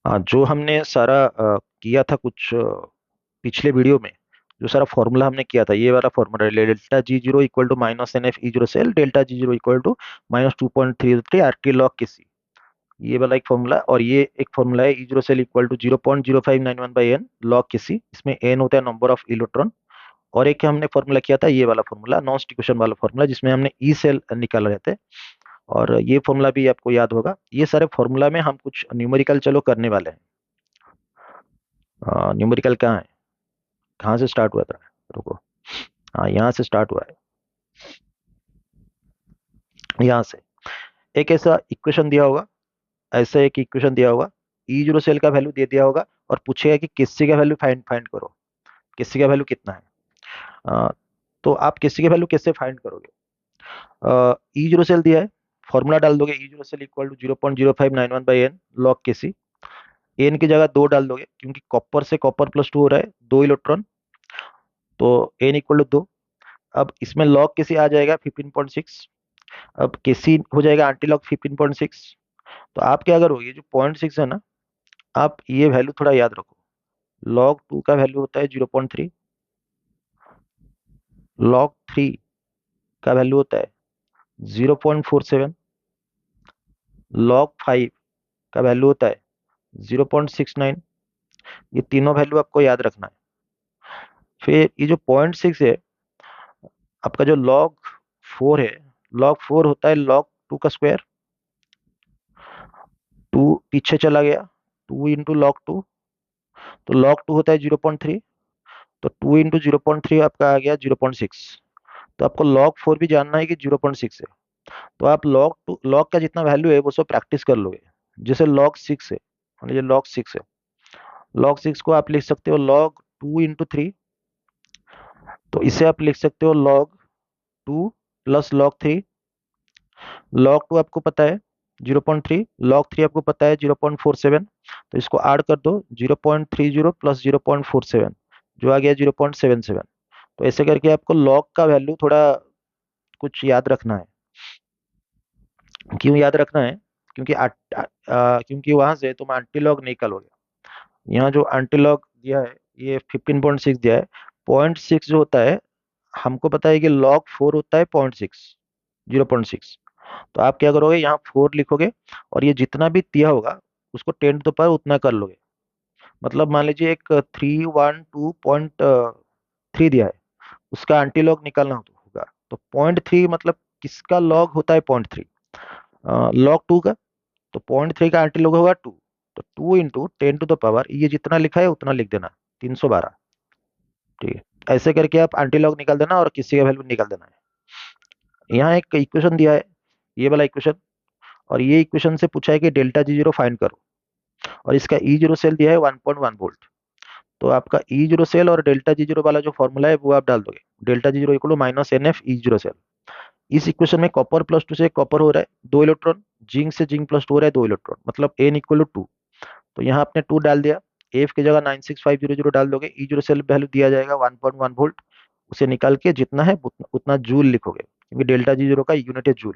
हाँ, जो हमने सारा किया था कुछ पिछले वीडियो में, जो सारा फॉर्मूला हमने किया था, ये वाला formula, delta G zero equal to minus n F E zero cell, delta G zero equal to minus 2.33 R T log K C, ये वाला एक फॉर्मूला। और ये एक फॉर्मूला है, E zero cell equal to 0.0591 by n log K c, इसमें N होता है नंबर ऑफ इलेक्ट्रॉन। और एक हमने फॉर्मूला किया था, ये वाला फॉर्मूला, नॉन स्टिक्यूशन वाला फॉर्मूला, जिसमें हमने ई सेल निकाल रहे थे। और ये फॉर्मूला भी आपको याद होगा। ये सारे फॉर्मूला में हम कुछ न्यूमेरिकल चलो करने वाले हैं। न्यूमेरिकल कहाँ है, कहाँ से स्टार्ट हुआ था? रुको। हाँ, यहाँ से स्टार्ट हुआ है, यहाँ से। एक ऐसा इक्वेशन दिया होगा, ऐसा एक इक्वेशन दिया होगा, ई जीरो सेल का वैल्यू दे दिया होगा, और पूछेगा कि किससी का वैल्यू फाइंड फाइंड करो, किससी का वैल्यू कितना है। अ, तो आप किससी का वैल्यू कैसे फाइंड करोगे? ई जीरो सेल दिया है, फॉर्मूला डाल दोगे, E zero cell equal to 0.0591 by n log K c. N की जगह दो डाल दोगे, क्योंकि कॉपर से कॉपर प्लस टू हो रहा है, दो इलेक्ट्रॉन, तो एन इक्वल टू दो। अब इसमें लॉग के सी आ जाएगा 15.6। अब के सी हो जाएगा एंटी लॉग 15.6। तो आप क्या करोगे, जो 0.6 है ना, आप ये वैल्यू थोड़ा याद रखो। लॉग टू का वैल्यू होता है 0.3, लॉग थ्री का वैल्यू होता है 0.47, लॉग फाइव का वैल्यू होता है 0.69। ये तीनों वैल्यू आपको याद रखना है। फिर ये जो 0.6 है, आपका जो लॉग फोर है, लॉग फोर होता है लॉग टू का स्क्वायर। टू पीछे चला गया, टू इंटू लॉग टू, तो लॉग टू होता है 0.3, तो टू इंटू 0.3 आपका आ गया 0.6। तो आपको लॉग फोर भी जानना है कि 0.6 है। तो आप लॉग टू, लॉग का जितना वैल्यू है वो सब प्रैक्टिस कर लोगे। जैसे लॉग सिक्स है, मान लीजिए लॉग सिक्स है, लॉग सिक्स को आप लिख सकते हो लॉग टू इंटू थ्री। तो इसे आप लिख सकते हो log two plus log three. Log to आपको पता है 0.3, लॉग थ्री आपको पता है 0.47, तो इसको ऐड कर दो, 0.30 प्लस 0.47, जो आ गया 0.77। तो ऐसे करके आपको लॉग का वैल्यू थोड़ा कुछ याद रखना है। क्यों याद रखना है? क्योंकि क्योंकि वहां से तुम एंटी लॉग निकालोगे। यहाँ जो एंटी लॉग दिया है, ये 15.6 दिया है। 0.6 जो होता है, हमको पता है कि लॉग फोर होता है 0.6, 0.6। तो आप क्या करोगे, यहाँ फोर लिखोगे, और ये जितना भी दिया होगा उसको 10 to the power उतना कर लोगे। मतलब मान लीजिए एक 312.3 दिया है, उसका एंटी लॉग निकालना होगा, तो 0.3 मतलब किसका लॉग होता है 0.3? लॉग टू का। तो 0.3 का एंटी लॉग होगा टू। तो two into 10 to the power, ये जितना लिखा है उतना लिख देना, 312। ठीक है, ऐसे करके आप एंटी लॉग निकाल देना और किसी का वैल्यू निकाल देना है। यहाँ एक इक्वेशन दिया है, ये वाला इक्वेशन, और ये इक्वेशन से पूछा है कि डेल्टा जी जीरो फाइंड करो, और इसका ई जीरो सेल दिया है 1.1 वोल्ट। तो आपका ई जीरो सेल और डेल्टा जी जीरो वाला जो फॉर्मूला है वो आप डाल दोगे, delta G zero equal to minus n F E zero cell. इस इक्वेशन में कॉपर प्लस टू से कॉपर हो रहा है, दो इलेक्ट्रॉन, जिंक से जिंक प्लस टू हो रहा है, दो इलेक्ट्रॉन, मतलब एन इक्वल टू टू। तो यहाँ आपने टू डाल दिया, एफ की जगह 96500 डाल दोगे, ई जीरो सेल वैल्यू दिया जाएगा 1.1 वोल्ट। उसे निकाल के जितना है उतना उतना जूल लिखोगे, क्योंकि डेल्टा जी जीरो का यूनिट है जूल।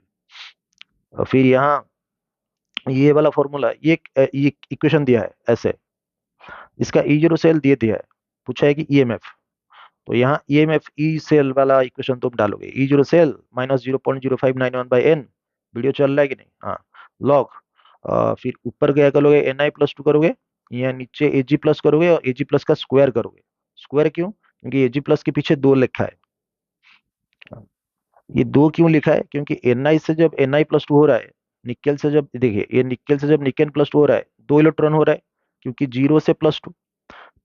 और फिर यहाँ ये वाला फॉर्मूला, ये इक्वेशन दिया है ऐसे, इसका ई जीरो सेल दे दिया है, पूछा है कि ईएमएफ। तो यहाँ ईएमएफ ई सेल वाला इक्वेशन तुम डालोगे, E zero cell minus 0.0591 by n, video चल रहा है कि नहीं? हाँ। लॉग, फिर ऊपर गया करोगे एन आई प्लस टू करोगे, यहाँ नीचे ए जी प्लस करोगे, और ए जी प्लस का स्क्वायर करोगे। स्क्वायर क्यों? क्योंकि ए जी प्लस के पीछे दो लिखा है। ये दो क्यों लिखा है? क्योंकि एन आई से जब एन आई प्लस टू हो रहा है, निकेल से जब, देखिए ये निकेल से जब निकेल प्लस टू हो रहा है, दो इलेक्ट्रॉन हो रहा है, क्योंकि जीरो से प्लस टू।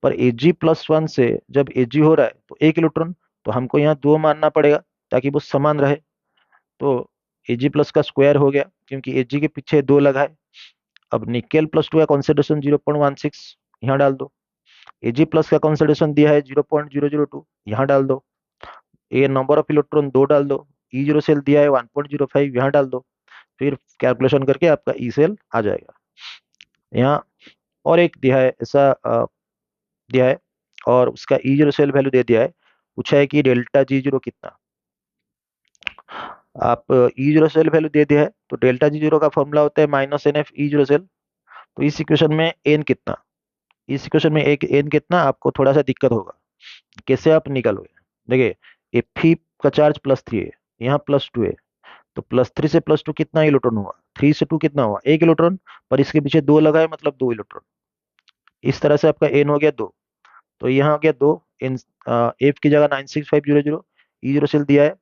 पर एजी प्लस वन से जब एजी हो रहा है तो एक इलेक्ट्रॉन, तो हमको यहाँ दो मानना पड़ेगा ताकि वो समान रहे। तो एजी प्लस का स्क्वायर हो गया, क्योंकि एजी के पीछे दो लगा है। अब निकेल प्लस टू का कॉन्सेंट्रेशन 0.16, यहाँ डाल दो। एजी प्लस का कॉन्सेंट्रेशन दिया है 0.002, यहाँ डाल दो। ए नंबर ऑफ इलेक्ट्रॉन दो डाल दो। ई जीरो सेल दिया है 1.05, यहाँ डाल दो। फिर कैलकुलेशन करके आपका ई सेल आ जाएगा। यहाँ और एक दिया है ऐसा, दिया है, और उसका ई जीरो सेल वैल्यू दे दिया है। पूछा है कि डेल्टा जी जीरो कितना। आप ई जीरो सेल वैल्यू दे दिया है, तो डेल्टा जी जीरो का फॉर्मूला होता है minus n F E zero cell. तो इस इक्वेशन में एन कितना, इस इक्वेशन में एक एन कितना, आपको थोड़ा सा दिक्कत होगा। कैसे आप निकालोगे? देखिए, एफ का चार्ज +3 है, यहाँ +2 है, तो +3 से +2 कितना इलेक्ट्रॉन हुआ, 3 से 2 कितना हुआ, 1 इलेक्ट्रॉन। पर इसके पीछे 2 लगा है, मतलब 2 इलेक्ट्रॉन। इस तरह से आपका एन हो गया 2। तो यहाँ हो गया 2 एन। एफ की जगह 96500, ई जीरो सेल दिया है,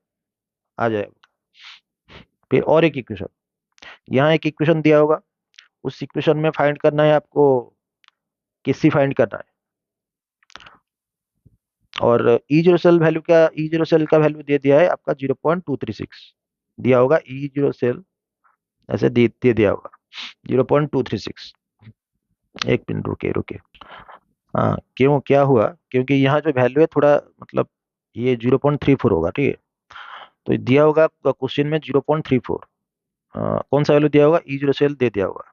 आ जाएगा। फिर और एक इक्वेशन, यहाँ एक इक्वेशन दिया होगा, उस इक्वेशन में फाइंड करना है आपको, किसी फाइंड करना है। और ई जीरो सेल का वैल्यू दे दिया है आपका 0.236 दिया होगा, ई जीरो सेल ऐसे दे दिया होगा 0.236। एक मिनट रुके रुके। हाँ, क्यों, क्या हुआ? क्योंकि यहाँ जो वैल्यू है थोड़ा, मतलब ये 0.34 होगा, ठीक है। तो दिया होगा क्वेश्चन में 0.34, कौन सा वैल्यू दिया होगा, ई जीरो सेल दे दिया होगा।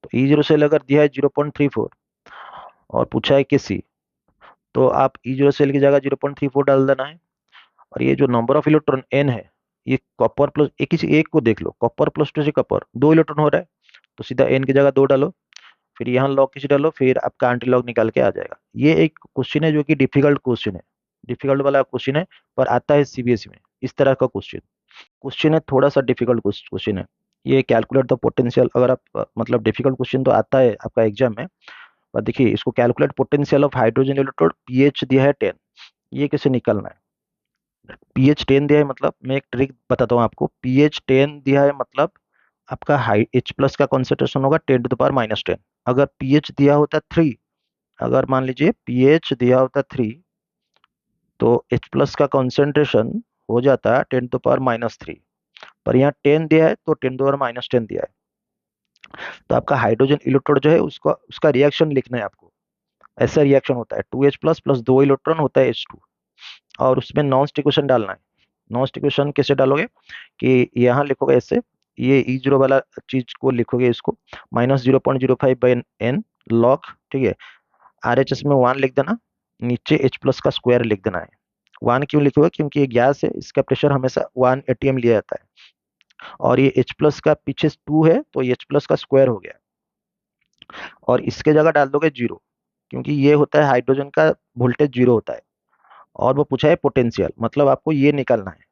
तो ई जीरो सेल अगर दिया है 0.34 और पूछा है किसी, तो आप ई जीरो सेल की जगह 0.34 डाल देना है। और ये जो नंबर ऑफ इलेक्ट्रॉन एन है, ये कॉपर प्लस, एक किसी एक को देख लो, कॉपर +2 से कॉपर 2 इलेक्ट्रॉन हो रहा है, तो सीधा एन की जगह 2 डालो, फिर यहाँ लॉग किसी डालो, फिर आपका एंटी लॉग निकाल के आ जाएगा। ये एक क्वेश्चन है जो कि डिफिकल्ट क्वेश्चन है, डिफिकल्ट वाला क्वेश्चन है, पर आता है सीबीएसई में इस तरह का क्वेश्चन। क्वेश्चन है थोड़ा सा डिफिकल्ट क्वेश्चन है ये, कैलकुलेट द पोटेंशियल। अगर आप मतलब डिफिकल्ट क्वेश्चन तो आता है आपका एग्जाम में, पर देखिए इसको, calculate potential of hydrogen electrode, pH दिया है 10, ये कैसे निकलना है? पीएच 10 दिया है, मतलब मैं एक ट्रिक बताता हूँ आपको। पीएच 10 दिया है मतलब आपका हाई H+ का कॉन्सेंट्रेशन होगा 10⁻⁻10। अगर पीएच दिया होता 3, अगर मान लीजिए पीएच दिया होता 3, तो H+ का कॉन्सेंट्रेशन हो जाता 10⁻³ पर यहाँ 10 दिया है, तो 10⁻10 दिया है। तो आपका हाइड्रोजन इलेक्ट्रोड जो है, उसका उसका रिएक्शन लिखना है आपको। ऐसा रिएक्शन होता है 2H+ प्लस 2 इलेक्ट्रॉन होता है H2, और उसमें नॉन स्टिक्वेशन डालना है। नॉन स्टिक्वेशन कैसे डालोगे, कि यहाँ लिखोगे ऐसे, ये E0 वाला चीज को लिखोगे, इसको -0.05/n लॉग, ठीक है। RHS में 1 लिख देना, नीचे H+ का स्क्वायर लिख देना है। 1 क्यों लिखोगे, क्योंकि ये गैस है, इसका प्रेशर हमेशा 1 atm लिया जाता है। और ये H+ का पीछे 2 है, तो ये H+ का स्क्वायर हो गया। और इसके जगह डाल दोगे 0, क्योंकि ये होता है हाइड्रोजन का वोल्टेज 0 होता है। और वो पूछा है पोटेंशियल, मतलब आपको ये निकालना है।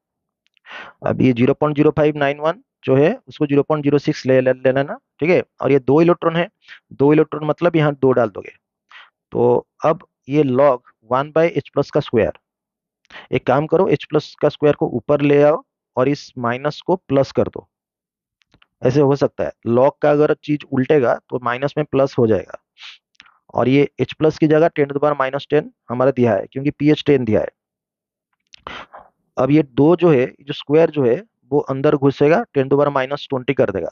अब ये 0.0591 जो है, उसको 0.06 ले लेना, ठीक है। और ये 2 इलेक्ट्रॉन है, 2 इलेक्ट्रॉन मतलब यहाँ 2 डाल दोगे। तो अब ये लॉग 1/H+ का स्क्वायर, एक काम करो, H+ का स्क्वायर को ऊपर ले आओ और इस माइनस को प्लस कर दो। ऐसे हो सकता है, लॉग का अगर चीज उल्टेगा तो माइनस में प्लस हो जाएगा। और ये H+ की जगह 10⁻10 हमारा दिया है, क्योंकि पीएच 10 दिया है। अब ये 2 जो है, जो स्क्वायर जो है, वो अंदर घुसेगा, 10⁻20 कर देगा।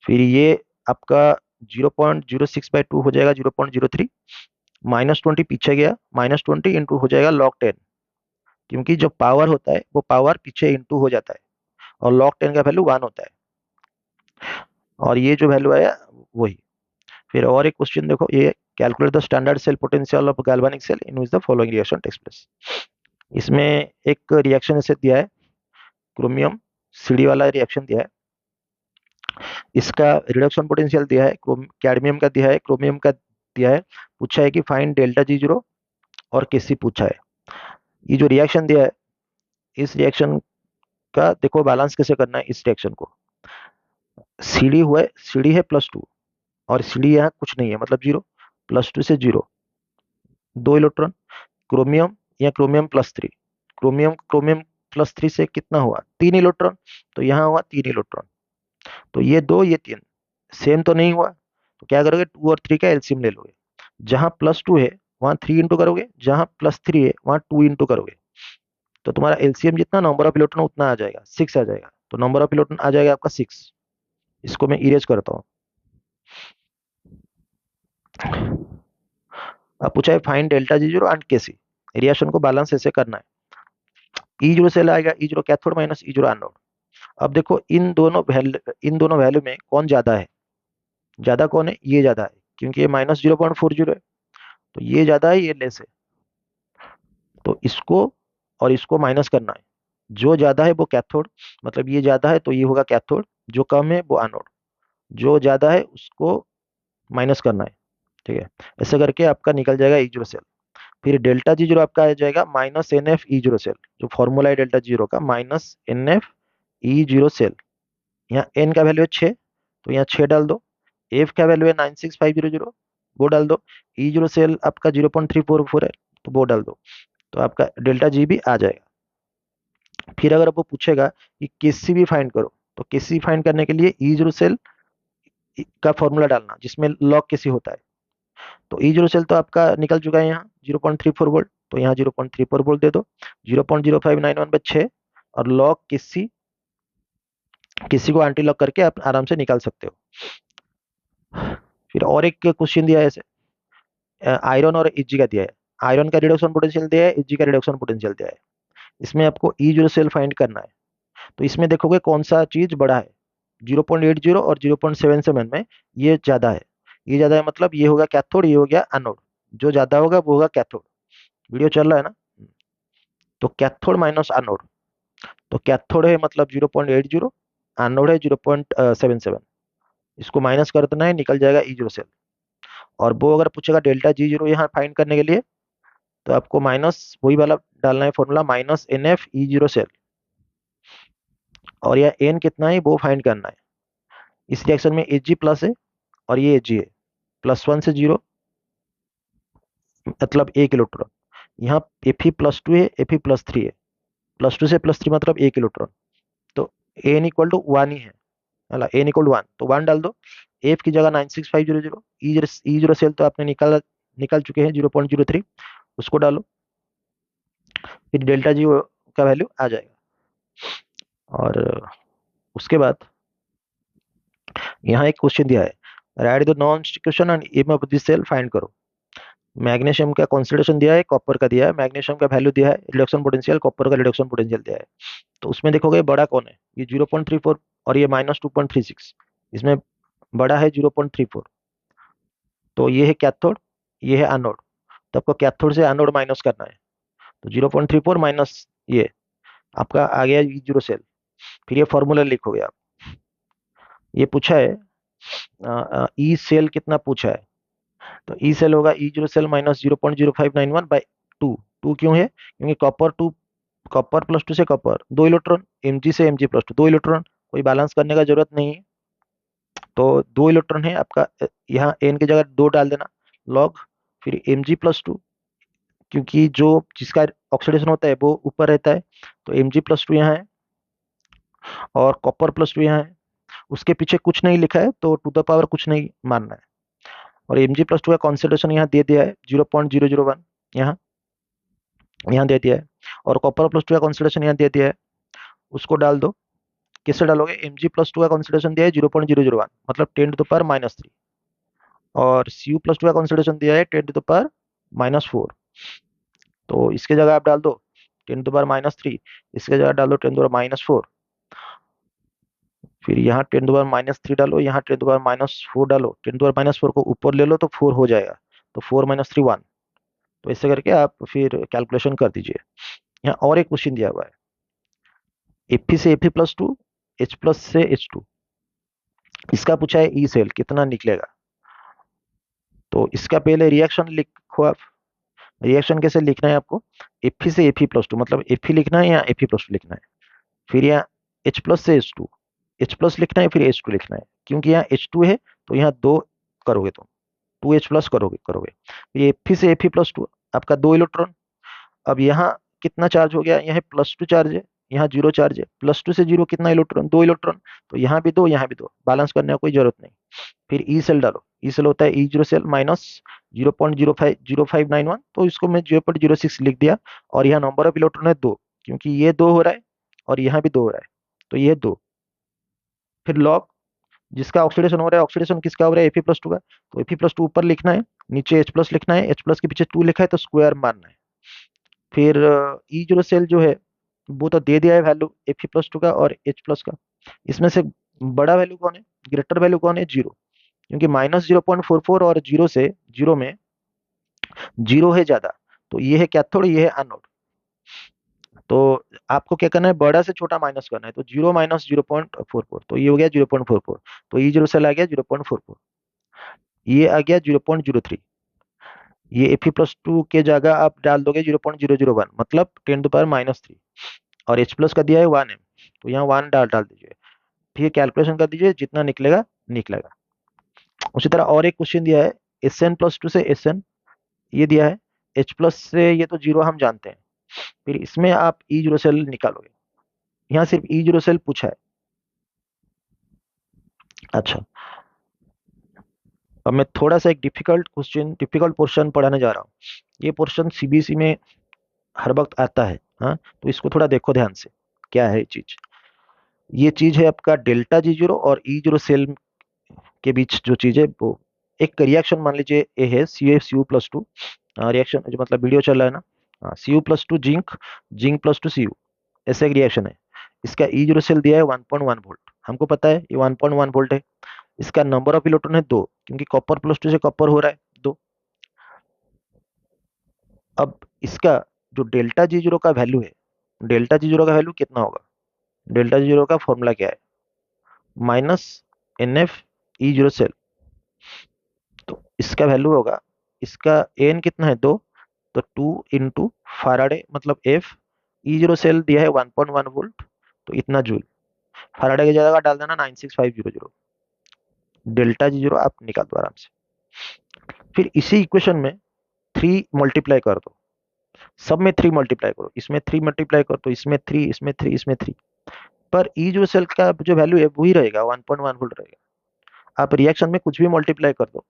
फिर ये आपका 0.06/2 हो जाएगा 0.03, -20 पीछे गया, -20 इंटू हो जाएगा log 10, क्योंकि जो पावर होता है वो पावर पीछे इंटू हो जाता है, और log 10 का वैल्यू 1 होता है। और ये जो वैल्यू आया वही। फिर और एक क्वेश्चन देखो, ये calculate the standard cell potential of galvanic cell in which the following reaction takes place. इसमें एक रिएक्शन ऐसे दिया है, क्रोमियम सीडी वाला रिएक्शन दिया है, इसका रिडक्शन पोटेंशियल दिया है, कैडमियम का दिया है, क्रोमियम का दिया है। पूछा है कि फाइंड ΔG0 और Kc पूछा है। ये जो रिएक्शन दिया है, इस रिएक्शन का देखो बैलेंस कैसे करना है। इस रिएक्शन को, सीडी हुआ है, सीडी है +2, और सीडी यहाँ कुछ नहीं है, मतलब 0, +2 से 0, 2 इलेक्ट्रॉन। क्रोमियम या क्रोमियम +3, क्रोमियम क्रोमियम +3 से कितना हुआ, 3 इलेक्ट्रॉन, तो यहाँ हुआ 3 इलेक्ट्रॉन। तो ये 2 ये 3 सेम तो नहीं हुआ, तो क्या करोगे, 2 और 3 का एलसीएम ले लोगे। जहां +2 है वहां 3 इंटू करोगे, जहां +3 है वहां 2 इंटू करोगे, तो तुम्हारा एलसीएम जितना, नंबर ऑफ इलेक्ट्रॉन उतना आ जाएगा, 6 आ जाएगा। तो नंबर ऑफ इलेक्ट्रॉन आ जाएगा आपका 6। इसको मैं इरेज करता हूँ। अब पूछा है find ΔG0 and Kc। Reaction को बैलेंस ऐसे करना है। E0 से आएगा, E0 cathode minus E0 anode. अब देखो इन दोनों वैल्यू में कौन ज्यादा है, ज्यादा कौन है, ये ज्यादा है, क्योंकि ये -0.40 है, तो ये ज्यादा है, ये लेस है। तो इसको और इसको माइनस करना है। जो ज्यादा है वो कैथोड, मतलब ये ज्यादा है तो ये होगा कैथोड, जो कम है वो एनोड। जो ज्यादा है उसको माइनस करना है। ठीक है, ऐसे करके आपका निकल जाएगा ई जीरो सेल। फिर डेल्टा जी जीरो आपका आ जाएगा minus n F E zero cell, जो फॉर्मूला है डेल्टा जीरो का, minus n F E zero cell. यहाँ एन का वैल्यू है 6, तो यहाँ 6 डाल दो। एफ का वैल्यू है 96500, वो डाल दो। ई जीरो सेल आपका 0.344 है, तो वो डाल दो। तो आपका डेल्टा जी भी आ जाएगा। फिर अगर आपको पूछेगा कि केसी भी फाइंड करो, तो केसी फाइंड करने के लिए ई जीरो सेल का फॉर्मूला डालना जिसमें लॉग केसी होता है। तो ई जीरो सेल तो आपका निकल चुका है यहाँ 0.34 वोल्ट, तो यहाँ 0.34 वोल्ट दे दो। 0.0591/6, और लॉग किसी किसी को एंटी लॉक करके आप आराम से निकाल सकते हो। फिर और एक क्वेश्चन दिया है ऐसे, आयरन और एजी का दिया है। आयरन का रिडक्शन पोटेंशियल दिया है, एजी का रिडक्शन पोटेंशियल दिया है। इसमें आपको ई जीरो सेल फाइंड करना है। तो इसमें देखोगे कौन सा चीज बड़ा है, 0.80 और 0.77 में ये ज्यादा है। ये ज्यादा है मतलब ये होगा कैथोड, ये हो गया एनोड। जो ज्यादा होगा वो होगा कैथोड। वीडियो चल रहा है ना? तो कैथोड माइनस एनोड, तो कैथोड है मतलब 0.80, एनोड है 0.77। इसको माइनस कर देना है, निकल जाएगा ई जीरो सेल। और वो अगर पूछेगा डेल्टा जी जीरो यहाँ फाइंड करने के लिए, तो आपको माइनस वही वाला डालना है formula, minus n F E zero cell. और यह एन कितना है वो फाइंड करना है। इस रिएक्शन में एच जी प्लस है और ये एच जी है, +1 से 0 मतलब 1 इलेक्ट्रॉन। यहाँ Fe+2 है, Fe+3 है, +2 से +3 मतलब 1 इलेक्ट्रॉन। तो एन इक्वल टू 1 ही है, एन इक्वल टू 1, तो 1 डाल दो। एफ की जगह 96500, ई जीरो सेल तो आपने निकाल निकाल चुके हैं 0.03, उसको डालो। फिर डेल्टा जी का वैल्यू आ जाएगा। और उसके बाद यहाँ एक क्वेश्चन दिया है, write the non distribution and M of this cell find करो। मैग्नीशियम का कॉन्सेंट्रेशन दिया है, कॉपर का दिया है, मैग्नीशियम का वैल्यू दिया है, रिडक्शन पोटेंशियल, कॉपर का रिडक्शन पोटेंशियल दिया है। तो उसमें देखोगे बड़ा कौन है, ये 0.34 और ये -2.36। इसमें बड़ा है 0.34, तो ये है कैथोड, ये है एनोड। तो आपको कैथोड से एनोड माइनस करना है। तो 0.34 माइनस ये आपका आ गया ई जीरो सेल। फिर ये फॉर्मूला लिखोगे आप। ये पूछा है ई सेल कितना पूछा है, तो ई सेल होगा ई जीरो सेल माइनस 0.0591/2। टू क्यों है, क्योंकि कॉपर +2 से कॉपर 2 इलेक्ट्रॉन, एम जी से एम जी +2 2 इलेक्ट्रॉन, कोई बैलेंस करने का जरूरत नहीं है। तो 2 इलेक्ट्रॉन है आपका, यहाँ एन की जगह 2 डाल देना, लॉग। फिर Mg+2, क्योंकि जो जिसका ऑक्सीडेशन होता है वो ऊपर रहता है, तो Mg+2 यहाँ है, और कॉपर +2 यहाँ है। उसके पीछे कुछ नहीं लिखा है, तो टू द पावर कुछ नहीं मानना है। और Mg+2 का कॉन्सेंट्रेशन यहाँ दे दिया है 0.001, यहाँ यहाँ दे दिया है। और कॉपर +2 का कॉन्सेंट्रेशन यहाँ दे दिया है, उसको डाल दो। किससे डालोगे, Mg+2 का कॉन्सेंट्रेशन दिया है 0.001 मतलब 10⁻⁻3, और Cu+2 का कॉन्सेंट्रेशन दिया है 10⁻⁻4। तो इसके जगह आप डाल दो 10⁻⁻3, इसके जगह डाल दो 10⁻⁻4। फिर यहाँ 10⁻⁻3 डालो, यहाँ 10⁻⁻4 डालो। 10⁻⁻4 को ऊपर ले लो तो 4 हो जाएगा, तो 4 - 3 1। तो ऐसे करके आप फिर कैलकुलेशन कर दीजिए। यहाँ और एक क्वेश्चन दिया हुआ है, Fe से Fe+2, H+ से H2। इसका पूछा है ई सेल कितना निकलेगा। तो इसका पहले रिएक्शन लिखो आप। रिएक्शन कैसे लिखना है आपको, Fe से Fe+2 मतलब Fe लिखना है या Fe+2 लिखना है। फिर यहाँ H+ से H2, H+ लिखना है, फिर H2 लिखना है। क्योंकि यहाँ H2 है तो यहाँ 2 करोगे, तो 2H+ करोगे करोगे। ये Fe से Fe+2 आपका 2 इलेक्ट्रॉन। अब यहाँ कितना चार्ज हो गया, यहाँ +2 चार्ज है, यहाँ 0 चार्ज है। +2 से 0 कितना इलेक्ट्रॉन, 2 इलेक्ट्रॉन। तो यहाँ भी 2, यहाँ भी 2, बैलेंस करने का कोई जरूरत नहीं। फिर ई सेल डालो, ई सेल होता है ई जीरो सेल माइनस 0.0591, तो इसको मैं 0.06 लिख दिया। और यहाँ नंबर ऑफ इलेक्ट्रॉन है 2, क्योंकि ये 2 हो रहा है और यहाँ भी 2 हो रहा है, तो ये 2। फिर लॉग जिसका ऑक्सीडेशन हो रहा है, ऑक्सीडेशन किसका हो रहा है, Fe+2 का, तो Fe+2 ऊपर लिखना है, नीचे H+ लिखना है। H+ के पीछे 2 लिखा है तो स्क्वायर मारना है। फिर ई जीरो सेल जो है वो तो दे दिया है वैल्यू Fe+2 का और H+ का। इसमें से बड़ा वैल्यू कौन है, ग्रेटर वैल्यू कौन है, 0। क्योंकि -0.44 और 0 से 0 में 0 है ज्यादा, तो ये है कैथोड, ये है एनोड। तो आपको क्या करना है, बड़ा से छोटा माइनस करना है, तो 0 - 0.44, तो ये हो गया 0.44, तो ई जीरो सेल आ गया 0.44, ये आ गया 0.03। ये Fe+2 के जगह आप डाल दोगे 0.001, मतलब 10⁻³ और H प्लस का दिया है 1m, तो यहाँ 1 डाल डाल दीजिए, फिर कैलकुलेशन कर दीजिए, जितना निकलेगा निकलेगा। उसी तरह और एक क्वेश्चन दिया है, Sn+2 से Sn ये दिया है, H प्लस से ये तो जीरो हम जानते हैं, फिर इसमें आप ई जीरो सेल निकालोगे, यहाँ सिर्फ ई जीरो सेल पूछा है। अच्छा, अब मैं थोड़ा सा एक डिफिकल्ट क्वेश्चन, डिफिकल्ट पोर्शन पढ़ाने जा रहा हूँ। ये पोर्शन सीबीएसई में हर वक्त आता है, हाँ, तो इसको थोड़ा देखो ध्यान से, क्या है ये चीज। ये चीज है आपका डेल्टा जी जीरो और ई जीरो सेल के बीच जो चीज है वो, एक रिएक्शन मान लीजिए ए है CuSu+2, रिएक्शन जो मतलब वीडियो चल रहा है ना, Cu+2 जिंक, जिंक+2 Cu, ऐसा एक रिएक्शन है। इसका ई जीरो सेल दिया है 1.1 वोल्ट, हमको पता है ये 1.1 वोल्ट है। इसका नंबर ऑफ इलेक्ट्रॉन है 2, क्योंकि कॉपर+2 से कॉपर हो रहा है 2। अब इसका जो डेल्टा जी जीरो का वैल्यू है, डेल्टा जी जीरो का वैल्यू कितना होगा, डेल्टा जी जीरो का फॉर्मूला क्या है, -NF E0 सेल, तो इसका वैल्यू होगा, इसका एन कितना है 2, तो 2 × मतलब एफ, ई जीरो सेल दिया है 1.1 वोल्ट, तो इतना जूल, फैराडे की जगह डाल देना 96500, डेल्टा जी जीरो आप निकाल दो आराम से। फिर इसी इक्वेशन में 3 मल्टीप्लाई कर दो, सब में 3 मल्टीप्लाई करो, इसमें 3 मल्टीप्लाई करो तो इसमें 3, इसमें 3, इसमें 3, पर ई जो सेल का जो वैल्यू है वही रहेगा, 1.1 वोल्ट रहेगा। आप रिएक्शन में कुछ भी मल्टीप्लाई कर दो,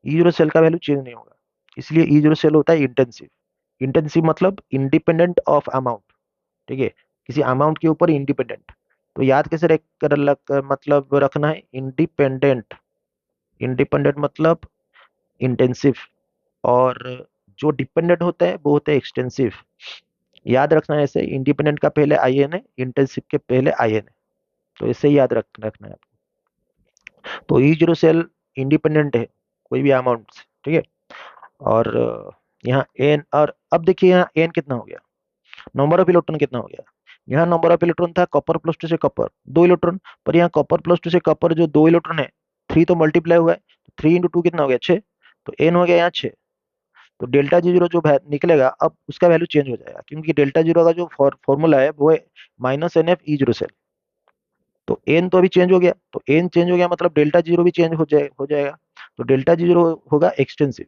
ई जीरो सेल का वैल्यू चेंज नहीं होगा, इसलिए ई जीरो सेल होता है इंटेंसिव। इंटेंसिव मतलब इंडिपेंडेंट ऑफ अमाउंट, ठीक है, किसी अमाउंट के ऊपर इंडिपेंडेंट। तो याद कैसे मतलब रखना है, इंडिपेंडेंट, इंडिपेंडेंट मतलब इंटेंसिव, और जो डिपेंडेंट होता है वो होता है एक्सटेंसिव। याद रखना है ऐसे, इंडिपेंडेंट का पहले आई एन है, इंटेंसिव के पहले आई एन है, तो ऐसे ही याद रखना है आपको। तो ई जीरो सेल इंडिपेंडेंट है कोई भी अमाउंट से, ठीक है। और यहाँ एन, और अब देखिए यहाँ एन कितना हो गया, नंबर ऑफ इलेक्ट्रॉन कितना हो गया, यहाँ नंबर ऑफ इलेक्ट्रॉन था कॉपर+2 से कॉपर 2 इलेक्ट्रॉन, पर यहाँ कॉपर+2 से कॉपर जो 2 इलेक्ट्रॉन है, 3 तो मल्टीप्लाई हुआ है, 3 × 2 कितना हो गया 6, तो एन हो गया यहाँ 6। तो डेल्टा जी जीरो जो निकलेगा अब उसका वैल्यू चेंज हो जाएगा, क्योंकि डेल्टा जीरो का जो फॉर्मूला है वो है -NF E0 सेल। तो एन तो अभी चेंज हो गया, तो एन चेंज हो गया मतलब डेल्टा जीरो भी चेंज हो जाएगा। तो डेल्टा जीरो होगा एक्सटेंसिव,